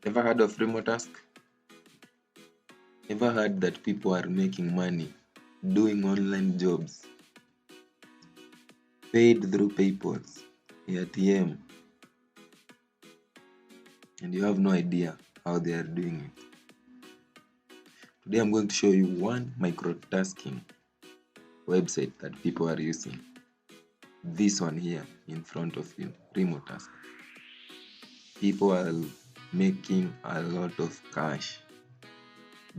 Ever heard of remotask? Ever heard that people are making money doing online jobs paid through PayPal, ATM, and you have no idea how they are doing it? Today I'm going to show you one microtasking website that people are using. This one here in front of you, remotask. People are making a lot of cash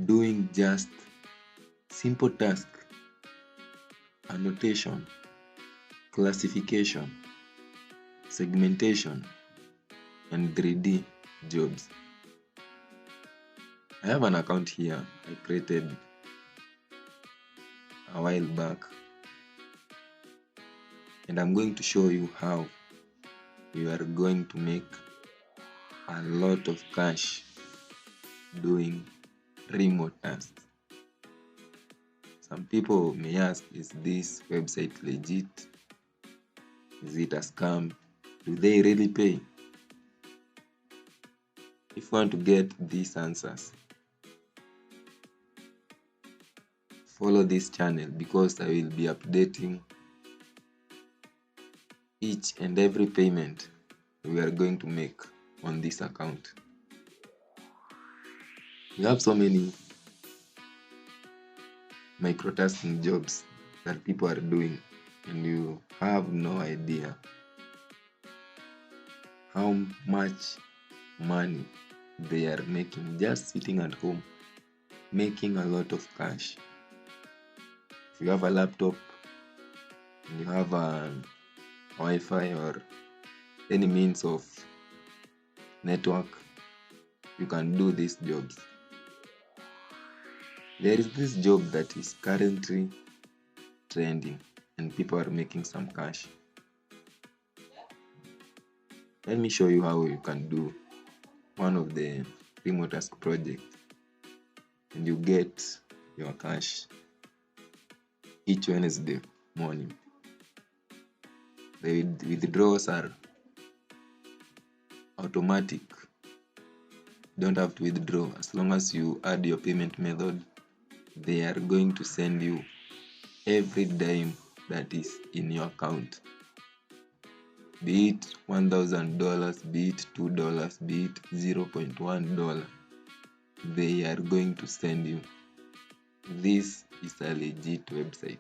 doing just simple task, annotation, classification, segmentation, and 3D jobs. I have an account here I created a while back, and I'm going to show you how you are going to make a lot of cash doing remote tasks. Some people may ask, is this website legit? Is it a scam? Do they really pay? If you want to get these answers, follow this channel because I will be updating each and every payment we are going to make on this account. We have so many microtasking jobs that people are doing, and you have no idea how much money they are making just sitting at home, making a lot of cash. If you have a laptop and you have a Wi-Fi or any means of network, you can do these jobs. There is this job that is currently trending and people are making some cash. Let me show you how you can do one of the remotask project and you get your cash each Wednesday morning. The withdrawals are automatic. You don't have to withdraw. As long as you add your payment method, they are going to send you every dime that is in your account. Be it $1,000, be it $2, be it $0.1, they are going to send you. This is a legit website.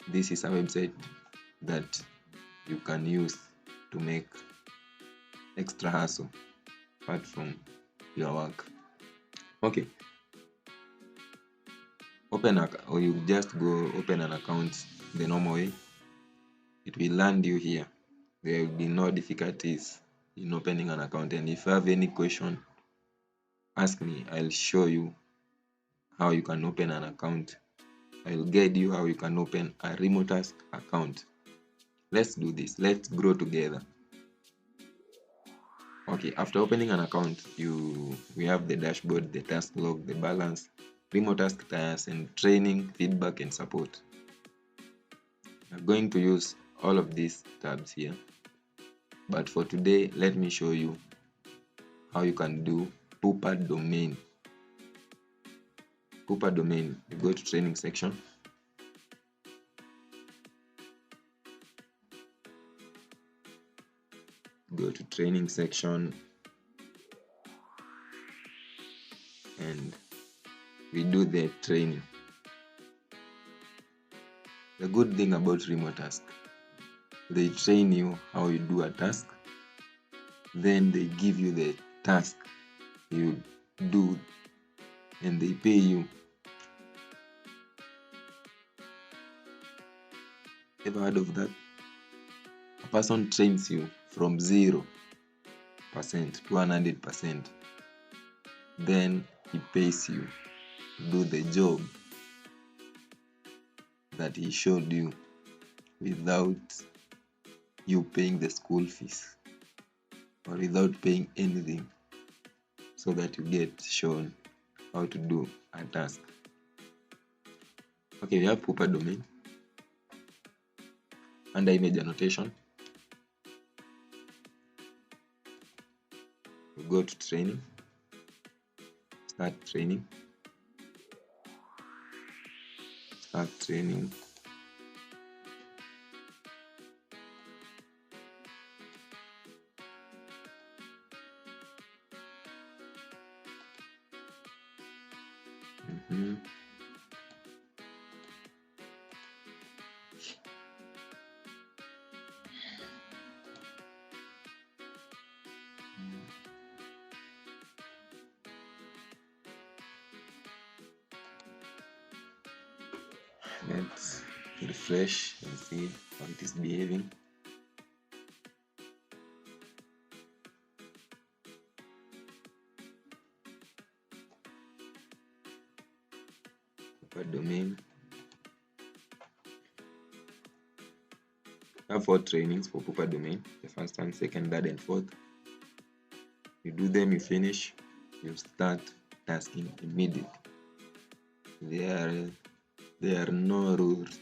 This is a website that you can use to make extra hustle apart from your work. Okay. Or you just go open an account the normal way. It will land you here. There will be no difficulties in opening an account, and if you have any question, ask me. I'll show you how you can open an account. I'll guide you how you can open a remotask account. Let's do this. Let's grow together. Okay, after opening an account, we have the dashboard, the task log, the balance, remotask tasks, and training, feedback, and support. I'm going to use all of these tabs here, but for today, let me show you how you can do Pooper domain. Pooper domain, you go to training section. Go to training section and we do the training. The good thing about remotask, they train you how you do a task, then they give you the task you do and they pay you. Ever heard of that? A person trains you from 0% to 100%, then he pays you to do the job that he showed you without you paying the school fees or without paying anything, so that you get shown how to do a task. Okay, we have Pooper domain. Under image annotation, go to training, start training, start training. Let's refresh and see how it is behaving. Pupa domain. I have 4 trainings for Pupa domain, the first one, second, third, and fourth. You do them, you finish, you start tasking immediately. There are no rules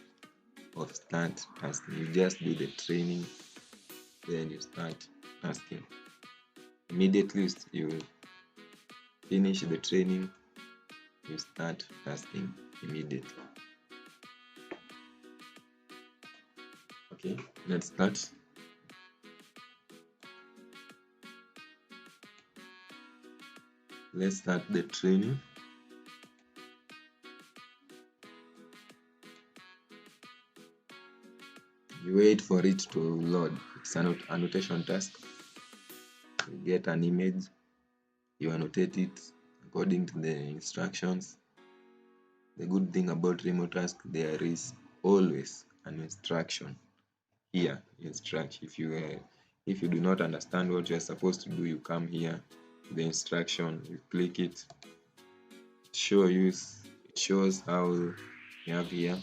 of start tasking. You just do the training, then you start tasking. Immediately you finish the training, you start tasking immediately. Okay, let's start. Let's start the training. You wait for it to load. It's an annotation task. You get an image, you annotate it according to the instructions. The good thing about remotask, there is always an instruction here. If you do not understand what you are supposed to do, you come here, the instruction, you click it. It shows how you have here.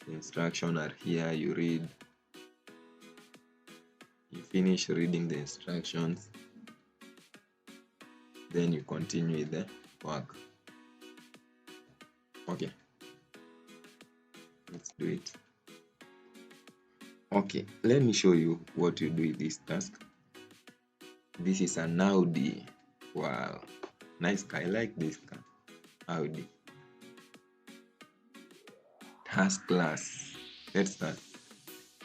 The instructions are here. You read. You finish reading the instructions, then you continue with the work. Okay, let's do it. Okay, let me show you what you do with this task. This is an Audi. Wow, nice car. I like this car. Audi. Task class. Let's start.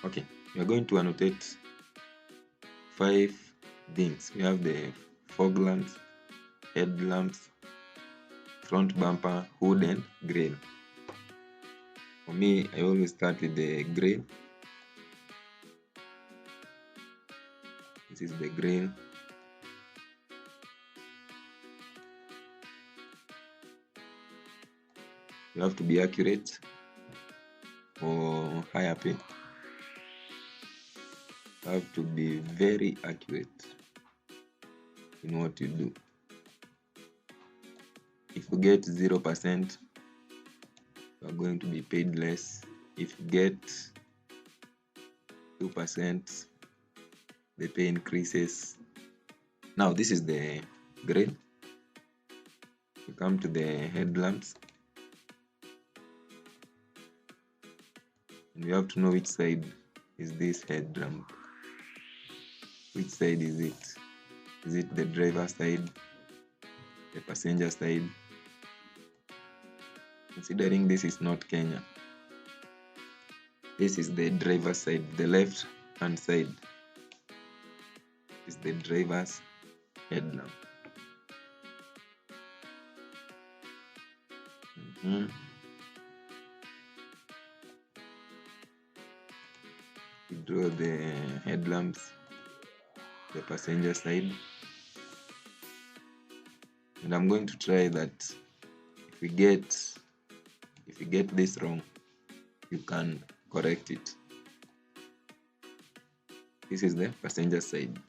Okay, we're going to annotate 5 things. We have the fog lamps, headlamps, front bumper, hood, and grille. For me, I always start with the grille. This is the grille. You have to be accurate for higher pay. You have to be very accurate in what you do. If you get 0%, you are going to be paid less. If you get 2%, the pay increases. Now this is the grille. You come to the headlamps, and you have to know which side is this headlamp. Which side is it? Is it the driver side, the passenger side? Considering this is not Kenya, this is the driver's side. The left hand side is the driver's headlamp. You draw the headlamps, the passenger side, and I'm going to try that. If you get this wrong, you can correct it. This is the passenger side.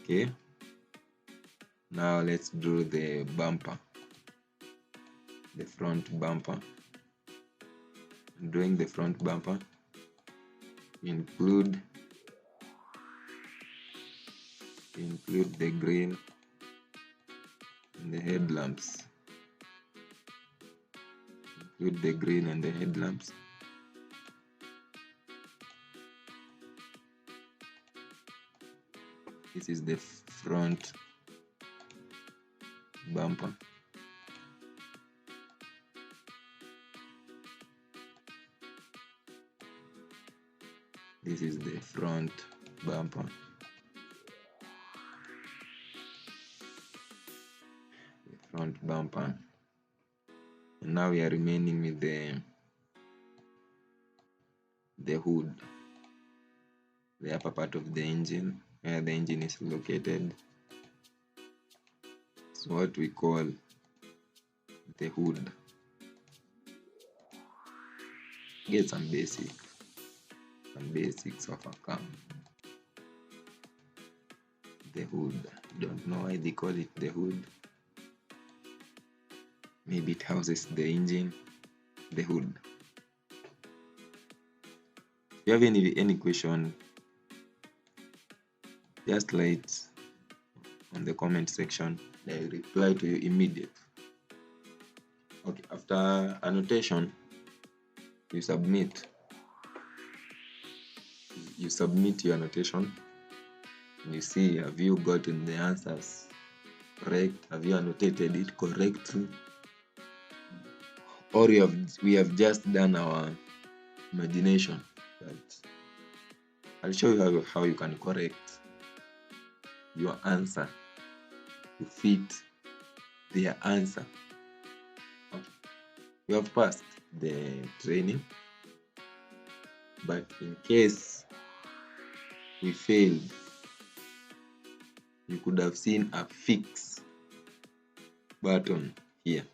Okay, now let's draw the bumper, the front bumper. Drawing the front bumper, include the grille and the headlamps. Include the grille and the headlamps. This is the front bumper. This is the front bumper. The front bumper. And now we are remaining with the hood, the upper part of the engine, where the engine is located. So what we call the hood. Get some basics of a car. The hood. Don't know why they call it the hood. Maybe it houses the engine. The hood. If you have any question, just write on the comment section. I will reply to you immediately. Okay, after annotation, you submit your annotation. You see, have you gotten the answers correct? Have you annotated it correctly? Or we have just done our imagination? But I'll show you how you can correct your answer to fit their answer. Okay. You have passed the training, but in case we failed, you could have seen a fix button here.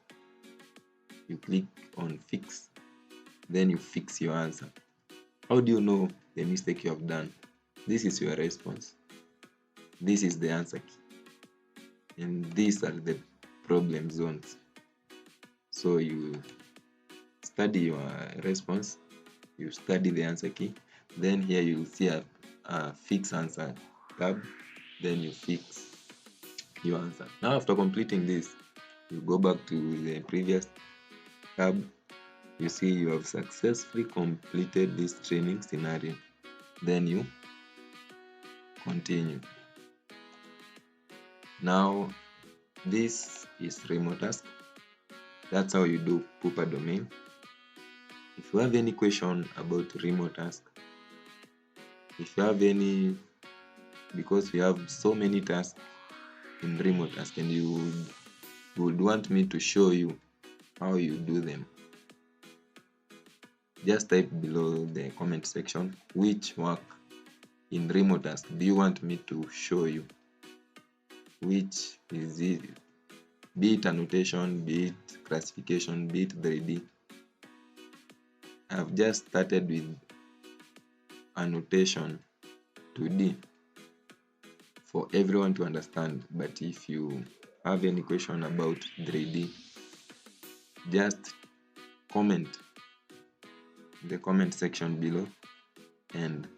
You click on fix, then you fix your answer. How do you know the mistake you have done? This is your response. This is the answer key. And these are the problem zones. So you study your response, you study the answer key, then here you will see a fix answer tab, then you fix your answer. Now after completing this, you go back to the previous tab. You see you have successfully completed this training scenario. Then you continue. Now this is remotask. That's how you do Pupa domain. If you have any question about remotask, if you have any, because we have so many tasks in remotask and you would want me to show you how you do them, just type below the comment section which work in remotask do you want me to show you, which is it, be it annotation, be it classification, be it 3D. I've just started with annotation 2D for everyone to understand, but if you have any question about 3D, just comment in the comment section below and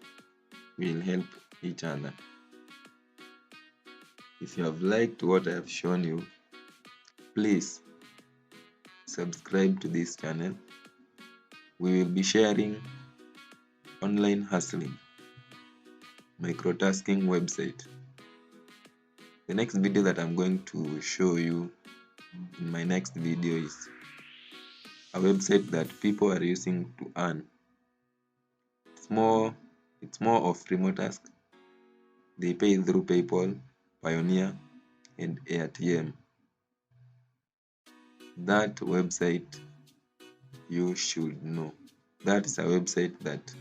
we'll help each other. If you have liked what I have shown you, please subscribe to this channel. We will be sharing online hustling, microtasking website. The next video that I'm going to show you in my next video is a website that people are using to earn. It's more of remotask. They pay through PayPal, Pioneer, and ATM. That website you should know. That is a website that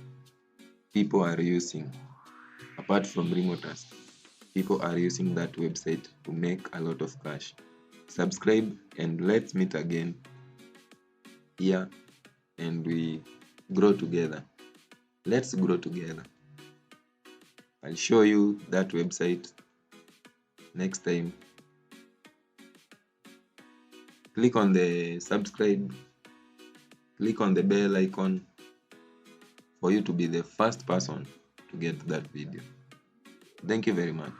people are using. Apart from remotask, people are using that website to make a lot of cash. Subscribe and let's meet again here and we grow together. Let's grow together. I'll show you that website next time. Click on the subscribe, click on the bell icon for you to be the first person to get that video. Thank you very much.